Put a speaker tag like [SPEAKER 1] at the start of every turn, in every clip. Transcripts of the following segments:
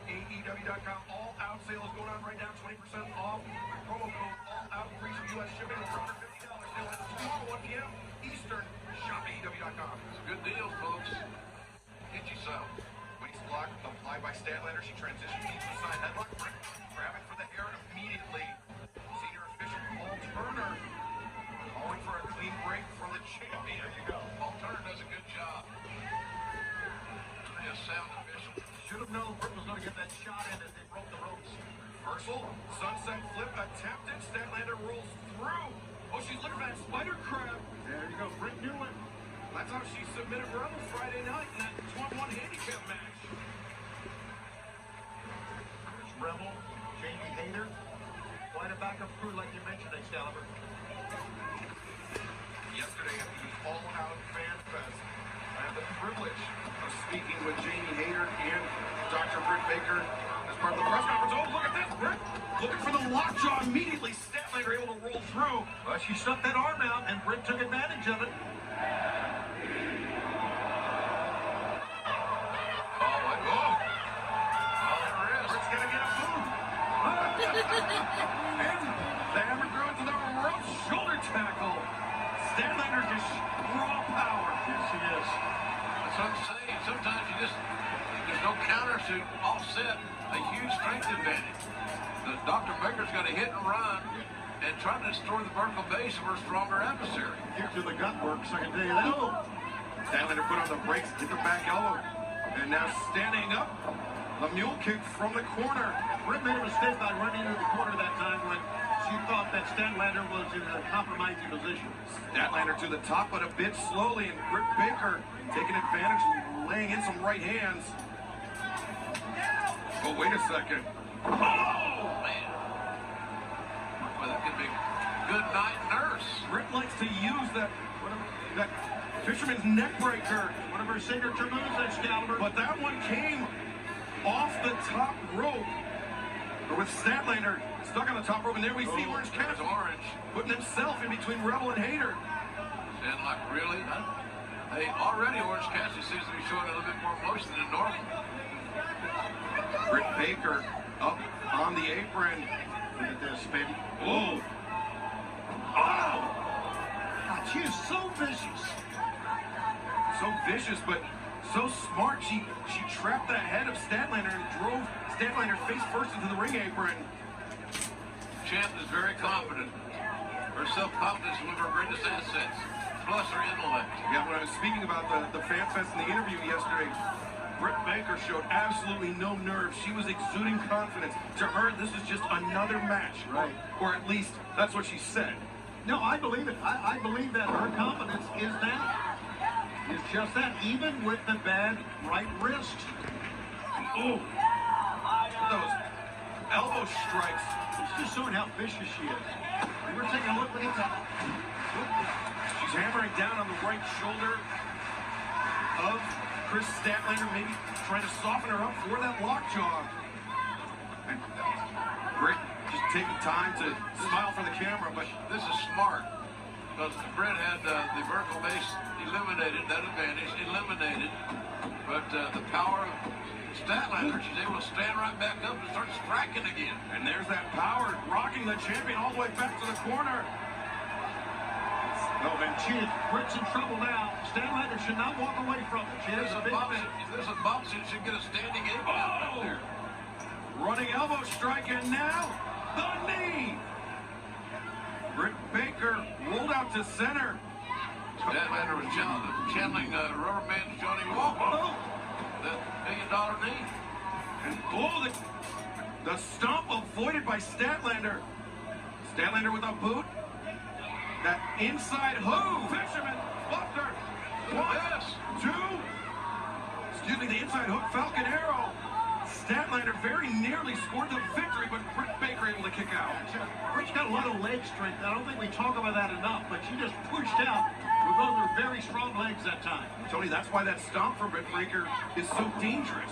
[SPEAKER 1] AEW.com All Out sale is going on right now, 20% off. Promo code All Out, free US shipping over $150. Sale ends tomorrow 1 p.m. Eastern. Shop AEW.com.
[SPEAKER 2] It's a good deal, folks. Get you some.
[SPEAKER 1] Waist block applied by Statlander. She transitions into the side headlock. Grabbing for the hair immediately. Senior official Paul Turner calling for a clean break for the champion. There you go.
[SPEAKER 2] Paul Turner does a good job. Really a sound official.
[SPEAKER 1] Should have known Brit was going to get that shot in as they broke the ropes. Reversal, sunset flip attempted. Statlander rolls through. Oh, she's looking for that spider crab. There you go. Brit knew it. That's how she submitted Rebel Friday night in that 2-on-1 handicap match. There's Rebel, Jamie Hayter. Quite a backup crew like you mentioned, Excalibur. Yesterday at the All Out Fan Fest, I had the privilege of speaking with Jamie Hayter and Dr. Britt Baker as part of the press conference. Oh, look at this, Britt! Looking for the lockjaw immediately. Statlander able to roll through. But she stuck that arm out, and Britt took advantage of it. And the hammer throw into the rope shoulder tackle. Statlander just raw power.
[SPEAKER 2] Yes, he is. That's what I'm saying. Sometimes there's no counter to offset a huge strength advantage. Dr. Baker's got to hit and run and try to destroy the vertical base of her stronger adversary.
[SPEAKER 1] Here to the gut works, I can tell you that. Oh. Statlander put on the brakes, hit the back elbow. And now standing up, the mule kick from the corner. Britt made a mistake by running into the corner that time when she thought that Statlander was in a compromising position. Statlander to the top, but a bit slowly, and Britt Baker taking advantage and laying in some right hands. Oh, wait a second.
[SPEAKER 2] Oh, man. Well, that could be good night, nurse.
[SPEAKER 1] Britt likes to use that fisherman's neck breaker. One of her signature moves, Excalibur. But that one came off the top rope. But with Statlander stuck on the top rope, and there we see Orange Cassidy putting himself in between Rebel and Hayter.
[SPEAKER 2] And like, really? Hey, already Orange Cassidy seems to be showing a little bit more motion than normal.
[SPEAKER 1] Britt Baker up on the apron. Look at this, baby. Whoa! Oh! God, she is so vicious. So vicious, but so smart. She trapped the head of Statlander and drove Statlander face first into the ring apron.
[SPEAKER 2] Champ is very confident. Her self-confidence is one of her greatest assets, plus her intellect.
[SPEAKER 1] Yeah, when I was speaking about the Fan Fest in the interview yesterday, Britt Baker showed absolutely no nerves. She was exuding confidence. To her, this is just another match.
[SPEAKER 3] Right.
[SPEAKER 1] Or at least, that's what she said.
[SPEAKER 3] No, I believe it. I believe that her confidence is that. It's just that, even with the bad right wrist.
[SPEAKER 1] Oh, those elbow strikes.
[SPEAKER 3] It's just showing how vicious she is. We're taking a look at that.
[SPEAKER 1] She's hammering down on the right shoulder of Kris Statlander, maybe trying to soften her up for that lockjaw. And Britt just taking time to smile for the camera, but
[SPEAKER 2] this is smart. Because Brit had the vertical base eliminated, that advantage eliminated. But the power of Statlander, she's able to stand right back up and start striking again.
[SPEAKER 1] And there's that power rocking the champion all the way back to the corner.
[SPEAKER 3] Oh, and Brit's in trouble now. Statlander should not walk away from it. She has a big man.
[SPEAKER 2] If there's a bump, she should get a standing aim
[SPEAKER 1] out there. Running elbow strike, and now the knee. Britt Baker rolled out to center.
[SPEAKER 2] Statlander was channeling Rubber Band's Johnny Walker. That $1 million knee.
[SPEAKER 1] And the stomp avoided by Statlander. Statlander with a boot. That inside hook. Fisherman Buster. 1, 2. Excuse me, the inside hook Falcon Arrow. Statlander very nearly scored the victory, but Britt Baker able to kick out.
[SPEAKER 3] Britt's got a lot of leg strength. I don't think we talk about that enough, but she just pushed out with those are very strong legs that time.
[SPEAKER 1] Tony, that's why that stomp for Britt Baker is so dangerous.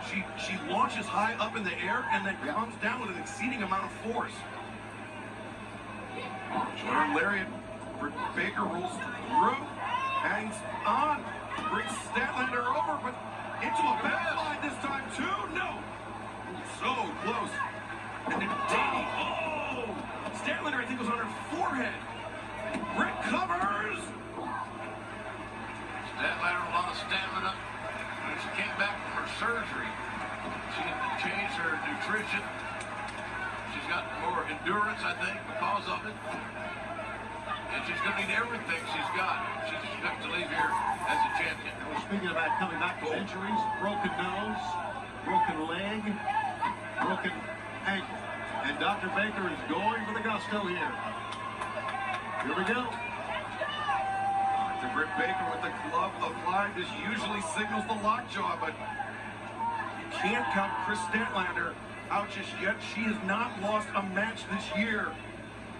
[SPEAKER 1] She launches high up in the air and then comes down with an exceeding amount of force. Shoulder lariat. Britt Baker rolls through, hangs on, brings Statlander over, but into a backslide this time too. No, So close. And then Danny. Oh! Statlander, I think, was on her forehead. Brit covers.
[SPEAKER 2] Statlander, a lot of stamina. When she came back from her surgery, she had to change her nutrition. She's got more endurance, I think, because of it. And she's going to need everything she's got. She's expected to leave here as a champion.
[SPEAKER 3] Well, speaking about coming back from injuries, broken nose, broken leg, broken ankle. And Dr. Baker is going for the gusto here. Here we go.
[SPEAKER 1] To Britt Baker with the glove applied. This usually signals the lockjaw, but you can't count Kris Statlander out just yet. She has not lost a match this year.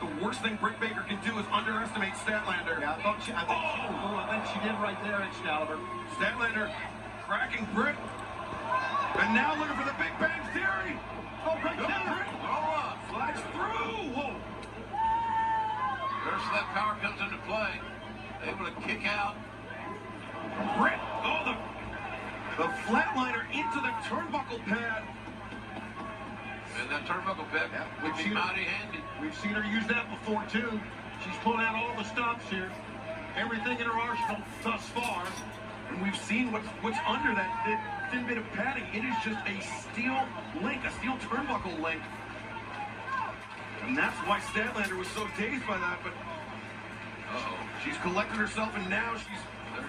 [SPEAKER 1] The worst thing Britt Baker can do is underestimate Statlander.
[SPEAKER 3] Yeah, I think she did right there, Excalibur.
[SPEAKER 1] Statlander cracking Britt. And now looking for the Big Bang Theory. Oh, Britt. Slides through. Whoa.
[SPEAKER 2] There's that power comes into play. Able to kick out.
[SPEAKER 1] Britt. Oh, the flatliner into the turnbuckle pad.
[SPEAKER 2] And that turnbuckle pad would be mighty handy.
[SPEAKER 3] We've seen her use that before, too. She's pulling out all the stops here. Everything in her arsenal thus far.
[SPEAKER 1] And we've seen what's under that thin bit of padding. It is just a steel link, a steel turnbuckle link. And that's why Statlander was so dazed by that, but she's collected herself, and now she's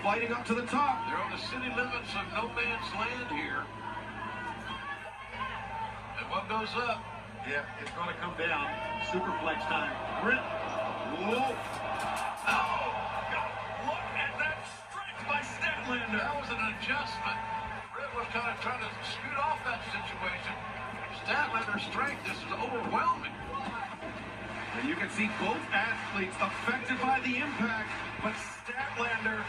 [SPEAKER 1] fighting up to the top.
[SPEAKER 2] They're on the city limits of no man's land here. And what goes up?
[SPEAKER 3] Yeah, it's going to come down. Superplex time. Brit.
[SPEAKER 1] Whoa. Oh, look at that strike by Statlander.
[SPEAKER 2] That was an adjustment. Brit was kind of trying to scoot off that situation. Statlander's strength is overwhelming.
[SPEAKER 1] And you can see both athletes affected by the impact, but Statlander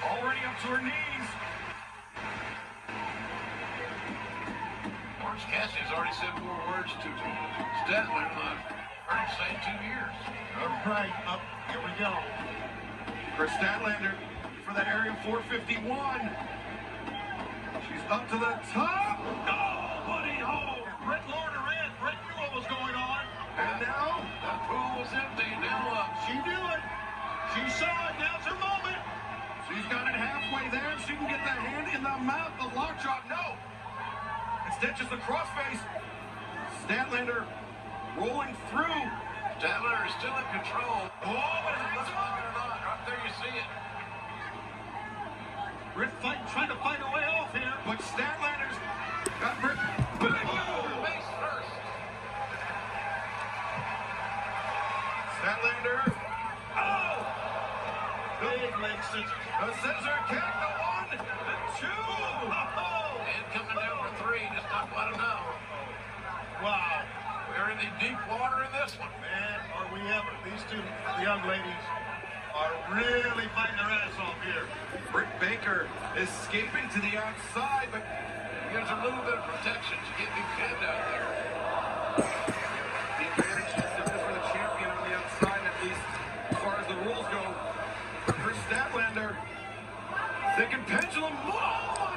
[SPEAKER 1] already up to her knees.
[SPEAKER 2] Orange Cassidy has already said more words to Statlander than I've heard him say in 2 years.
[SPEAKER 3] All right, up. Here we go.
[SPEAKER 1] For Statlander for that Area 451. She's up to the top. Oh, buddy, oh.
[SPEAKER 3] Brit lured her in. Brit knew what was going on.
[SPEAKER 1] And now,
[SPEAKER 2] That pool was empty. Now up.
[SPEAKER 3] She knew it. She saw it. Now's her moment.
[SPEAKER 1] she's got it halfway there. She can get the hand in the mouth, the lockjaw. No. Instead, just the crossface. Statlander rolling through.
[SPEAKER 2] Statlander is still in control.
[SPEAKER 1] Oh, but it
[SPEAKER 2] Looks like it or not. Right there you see it.
[SPEAKER 3] Brit trying to fight her way off here.
[SPEAKER 1] But Statlander's got Brit.
[SPEAKER 2] Face first.
[SPEAKER 1] Statlander. Oh!
[SPEAKER 3] Big leg scissors.
[SPEAKER 1] The scissor kick, the 1, the 2. Oh!
[SPEAKER 2] And coming down for 3, just not quite enough.
[SPEAKER 3] Wow.
[SPEAKER 2] We're in the deep water in this one.
[SPEAKER 3] Man, are we ever. These two young ladies are really fighting their ass off here.
[SPEAKER 1] Britt Baker escaping to the outside, but
[SPEAKER 2] Gives her a little bit of protection. She can't be pinned out there.
[SPEAKER 1] the advantage is still for the champion on the outside, at least as far as the rules go. But for Statlander, thinking pendulum. Whoa!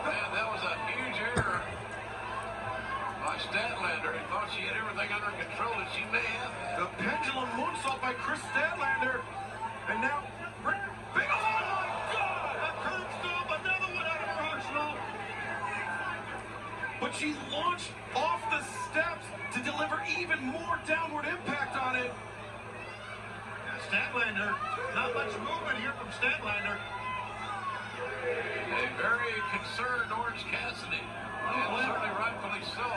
[SPEAKER 2] Man, that was a huge error by Statlander. He thought she had everything under control, and she may have.
[SPEAKER 1] The pendulum moonsault by Kris Statlander. And now, Britt Baker. Oh my God!
[SPEAKER 3] A curb stomp, another one out of her arsenal.
[SPEAKER 1] But she launched off the steps to deliver even more downward impact on it.
[SPEAKER 3] Yeah, Statlander, not much movement here from Statlander.
[SPEAKER 2] A very concerned Orange Cassidy. And certainly rightfully so.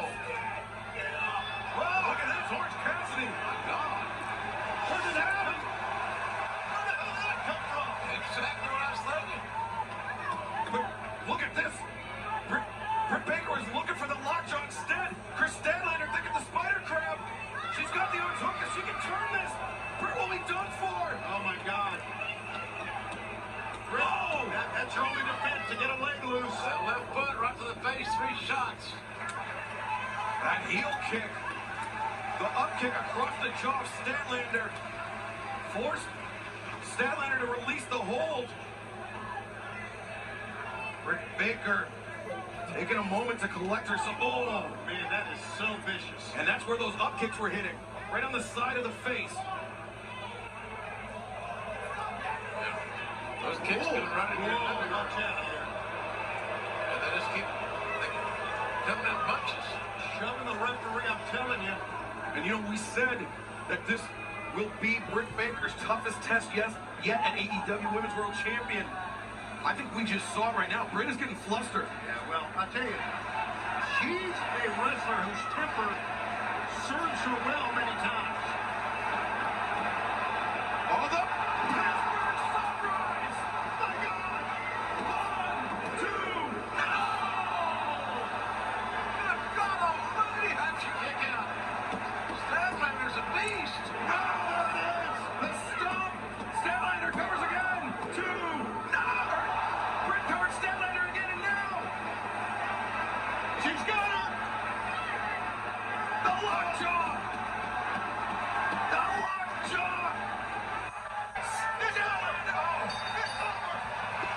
[SPEAKER 1] Whoa, look at this, Orange Cassidy.
[SPEAKER 2] My God.
[SPEAKER 1] What did happen? Where the hell did that come from?
[SPEAKER 2] Exactly what I was thinking.
[SPEAKER 1] But look at this. Britt Baker is looking for the lockjaw instead. Kris Statlander thinking the spider crab. She's got the arms hooked. She can turn this. Britt will be done for.
[SPEAKER 3] Oh my God.
[SPEAKER 1] Oh!
[SPEAKER 3] That's her only defense, to get a leg loose.
[SPEAKER 2] That left foot right to the face, 3 shots.
[SPEAKER 1] That heel kick. The up kick across the jaw of Statlander forced Statlander to release the hold. Britt Baker Taking a moment to collect herself. Oh,
[SPEAKER 3] Man, that is so vicious.
[SPEAKER 1] and that's where those up kicks were hitting. Right on the side of the face.
[SPEAKER 2] Those kicks can run in here.
[SPEAKER 3] Whoa, watch out here.
[SPEAKER 2] And they just keep coming in bunches.
[SPEAKER 3] Shoving the referee, I'm telling you.
[SPEAKER 1] And you know, we said that this will be Britt Baker's toughest test yet at AEW Women's World Champion. I think we just saw it right now. Britt is getting flustered.
[SPEAKER 3] Yeah, well, I tell you, she's a wrestler whose temper serves her well many times.
[SPEAKER 1] All the password sunrise. My God. 1, 2. No!
[SPEAKER 2] Good God almighty, how'd you kick out? Statlander's a beast.
[SPEAKER 1] Oh, there it is. The stomp. Statlander covers again. 2. No! Britt covered Statlander again, and now she's got her. The lockjaw. The lockjaw. Statlander. It's over.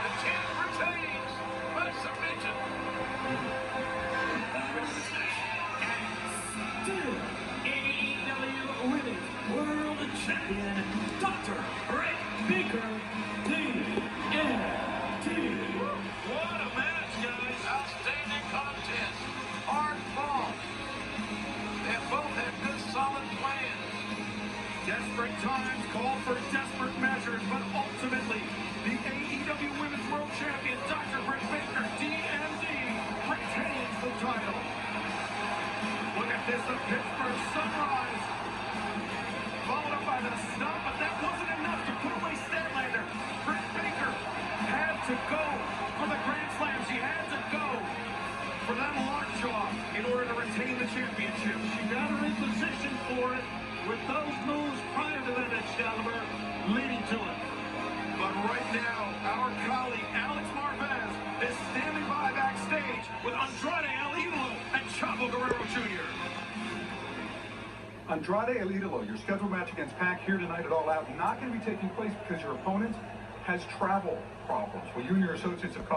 [SPEAKER 2] The champ retains by submission.
[SPEAKER 4] Still AEW Women's World Champion, Dr. Brit Baker, DMD.
[SPEAKER 3] What a match, guys.
[SPEAKER 2] Outstanding contest. Hard fought. They both had good solid plans.
[SPEAKER 1] Desperate times call for desperate measures, but ultimately, the AEW Women's World Champion, Dr. Brit Baker, DMD, retains the title. Look at this, the Pittsburgh Sunrise. Followed up by the stomp, but that wasn't enough to put away Statlander. Brit Baker had to go for the Grand Slam. She had to go for that lockjaw in order to retain the championship.
[SPEAKER 3] She got her in position for it with those moves prior to that Excalibur leading to it.
[SPEAKER 1] But right now, our colleague Alex Marvez is standing by backstage with Andrade El Idolo and Chavo Guerrero Jr.
[SPEAKER 5] Andrade El Idolo, your scheduled match against Pac here tonight at All Out, not going to be taking place because your opponent has travel problems. Well, you and your associates have